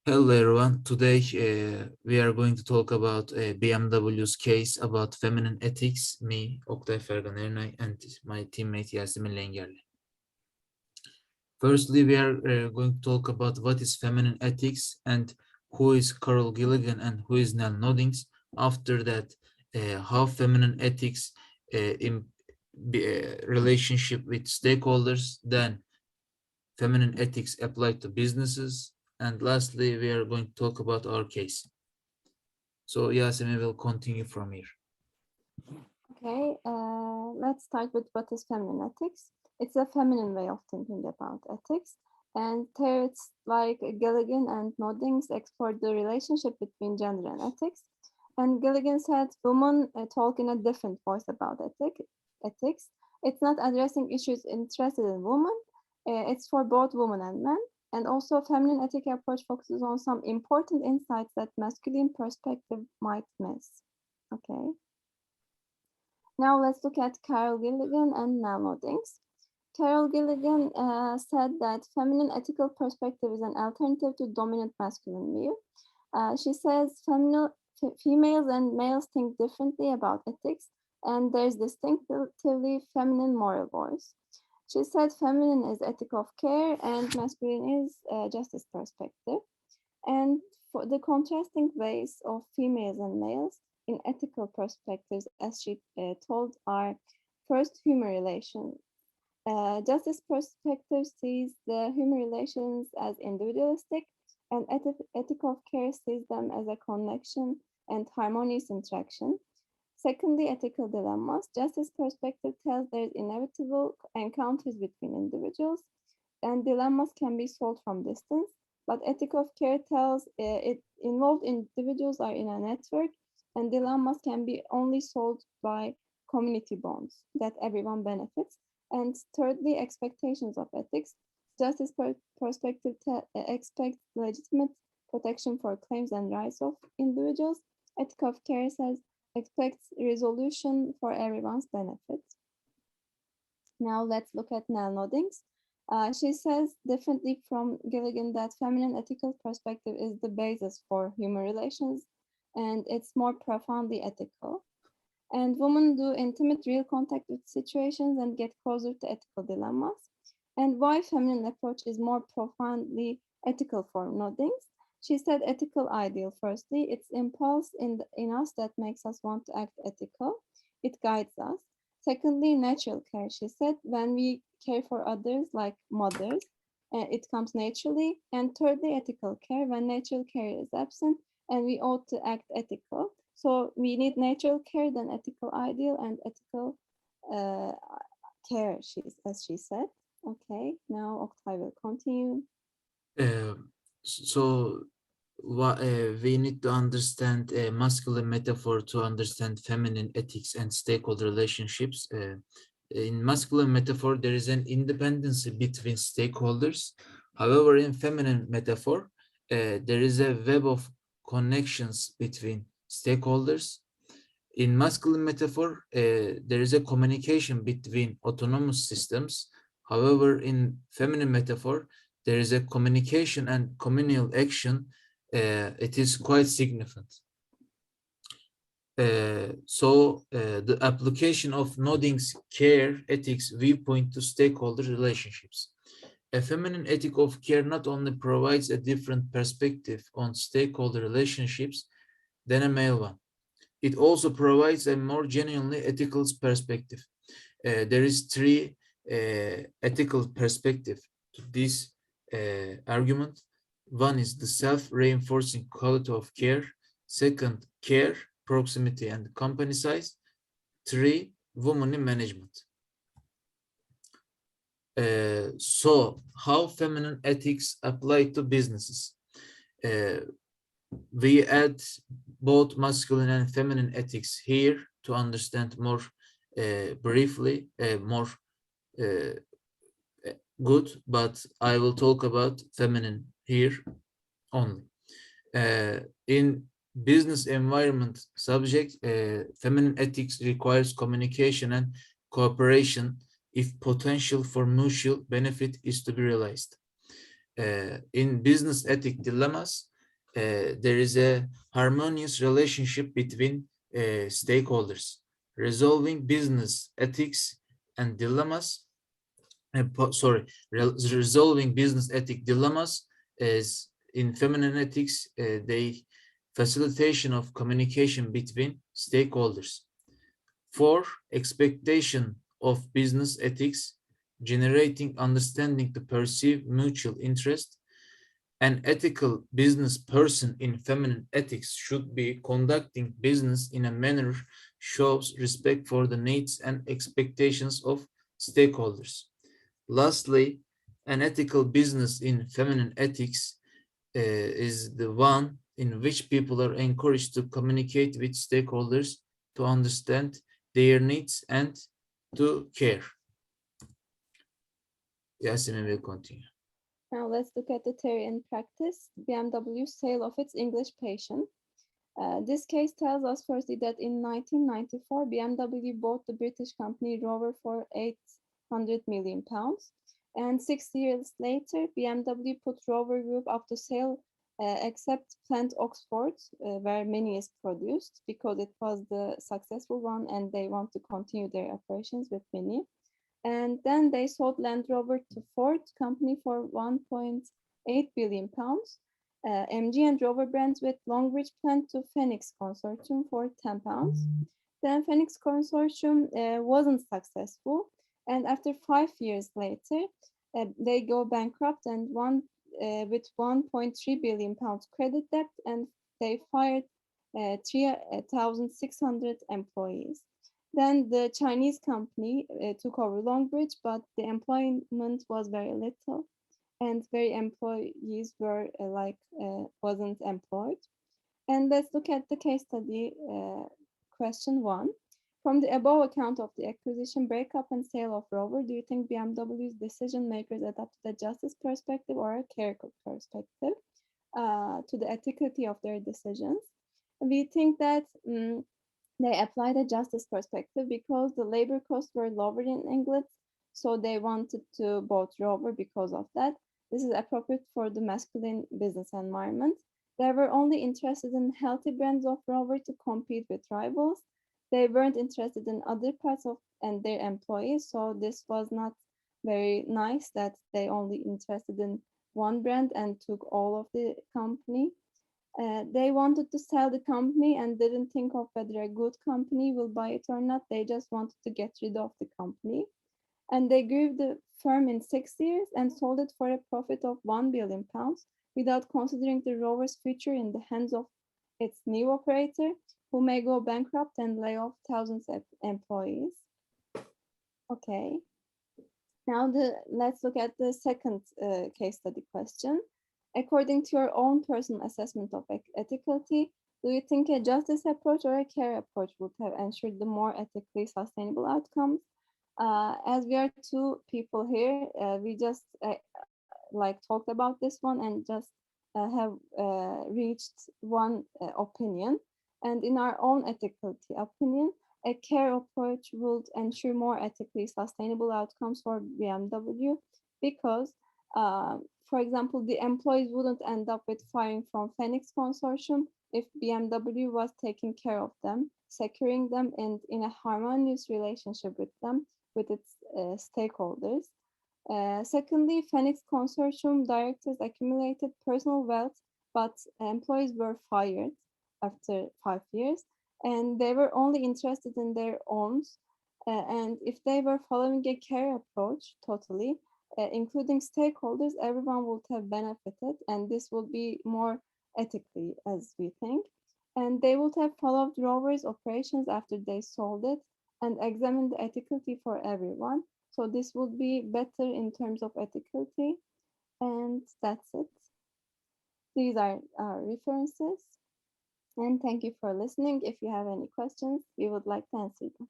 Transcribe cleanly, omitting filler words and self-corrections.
Hello everyone. Today we are going to talk about BMW's case about feminine ethics. Me, Fergan Erenay, and my teammate Yasemin Lengerli. Firstly, we are going to talk about what is feminine ethics and who is Carol Gilligan and who is Nell Noddings. After that, how feminine ethics in relationship with stakeholders. Then feminine ethics applied to businesses. And lastly, we are going to talk about our case. So Yasemin will continue from here. Okay, let's start with what is feminine ethics. It's a feminine way of thinking about ethics. And theorists like Gilligan and Noddings explored the relationship between gender and ethics. And Gilligan said women talk in a different voice about ethics. It's not addressing issues interested in women. It's for both women and men. And also, feminine ethic approach focuses on some important insights that masculine perspective might miss. Okay. Now let's look at Carol Gilligan and Nell Noddings. Carol Gilligan said that feminine ethical perspective is an alternative to dominant masculine view. She says females and males think differently about ethics, and there's distinctively feminine moral voice. She said feminine is ethic of care and masculine is justice perspective. And for the contrasting ways of females and males in ethical perspectives, as she told, are first human relations. Justice perspective sees the human relations as individualistic, and ethic of care sees them as a connection and harmonious interaction. Secondly, ethical dilemmas. Justice perspective tells there's inevitable encounters between individuals, and dilemmas can be solved from distance. But ethic of care tells it involved individuals are in a network, and dilemmas can be only solved by community bonds that everyone benefits. And thirdly, expectations of ethics. Justice perspective expects legitimate protection for claims and rights of individuals. Ethic of care says expects resolution for everyone's benefit. Now let's look at Nell Noddings. She says differently from Gilligan that feminine ethical perspective is the basis for human relations, and it's more profoundly ethical. And women do intimate real contact with situations and get closer to ethical dilemmas. And why feminine approach is more profoundly ethical for Noddings? She said ethical ideal firstly, it's impulse in us that makes us want to act ethical. It guides us. Secondly, natural care. She said when we care for others like mothers, it comes naturally. And thirdly, ethical care. When natural care is absent and we ought to act ethical. So we need natural care, then ethical ideal and ethical uh, care, as she said. Okay, now Oktay will continue. So we need to understand a masculine metaphor to understand feminine ethics and stakeholder relationships. In masculine metaphor, there is an independency between stakeholders. However, in feminine metaphor, there is a web of connections between stakeholders. In masculine metaphor, there is a communication between autonomous systems. However, in feminine metaphor, there is a communication and communal action. It is quite significant. The application of Nodding's care ethics viewpoint to stakeholder relationships. A feminine ethic of care not only provides a different perspective on stakeholder relationships than a male one, it also provides a more genuinely ethical perspective. There is three ethical perspective to this argument. One is the self-reinforcing quality of care. Second, care, proximity, and company size. Three, women in management. So how feminine ethics apply to businesses? We add both masculine and feminine ethics here to understand more briefly, more good, but I will talk about feminine here only. In business environment subject, feminine ethics requires communication and cooperation if potential for mutual benefit is to be realized. In business ethic dilemmas, there is a harmonious relationship between stakeholders. Resolving business ethics and dilemmas, resolving business ethic dilemmas is in feminine ethics, they facilitation of communication between stakeholders. 4. Expectation of business ethics, generating understanding to perceive mutual interest. An ethical business person in feminine ethics should be conducting business in a manner shows respect for the needs and expectations of stakeholders. Lastly, an ethical business in feminine ethics is the one in which people are encouraged to communicate with stakeholders to understand their needs and to care. Yasemin will continue. Now let's look at the theory and practice. BMW's sale of its English patient. This case tells us firstly that in 1994, BMW bought the British company Rover for £800 million. And 6 years later, BMW put Rover Group up to sale, except plant Oxford, where Mini is produced, because it was the successful one and they want to continue their operations with Mini. And then they sold Land Rover to Ford company for £1.8 billion. MG and Rover brands with Longbridge plant to Phoenix Consortium for £10. Then Phoenix Consortium wasn't successful. And after 5 years later, they go bankrupt and with £1.3 billion credit debt, and they fired 3,600 employees. Then the Chinese company took over Longbridge, but the employment was very little, and very employees were wasn't employed. And let's look at the case study question 1. From the above account of the acquisition, breakup, and sale of Rover, do you think BMW's decision makers adopted a justice perspective or a care perspective to the ethicality of their decisions? We think that they applied a justice perspective because the labor costs were lower in England, so they wanted to bought Rover because of that. This is appropriate for the masculine business environment. They were only interested in healthy brands of Rover to compete with rivals. They weren't interested in other parts of and their employees, so this was not very nice that they only interested in one brand and took all of the company. They wanted to sell the company and didn't think of whether a good company will buy it or not. They just wanted to get rid of the company. And they grew the firm in 6 years and sold it for a profit of £1 billion without considering the Rover's future in the hands of its new operator, who may go bankrupt and lay off thousands of employees. Okay. Now let's look at the second case study question. According to your own personal assessment of ethicality, do you think a justice approach or a care approach would have ensured the more ethically sustainable outcomes? As we are two people here, we just talked about this one and just have reached one opinion. And in our own ethicality opinion, a care approach would ensure more ethically sustainable outcomes for BMW because, for example, the employees wouldn't end up with firing from Phoenix Consortium if BMW was taking care of them, securing them, and in a harmonious relationship with them, with its stakeholders. Secondly, Phoenix Consortium directors accumulated personal wealth, but employees were fired after 5 years, and they were only interested in their own. And if they were following a care approach totally, including stakeholders, everyone would have benefited, and this would be more ethically, as we think. And they would have followed Rover's operations after they sold it and examined the ethicality for everyone. So this would be better in terms of ethicality. And that's it. These are our references. And thank you for listening. If you have any questions, we would like to answer them.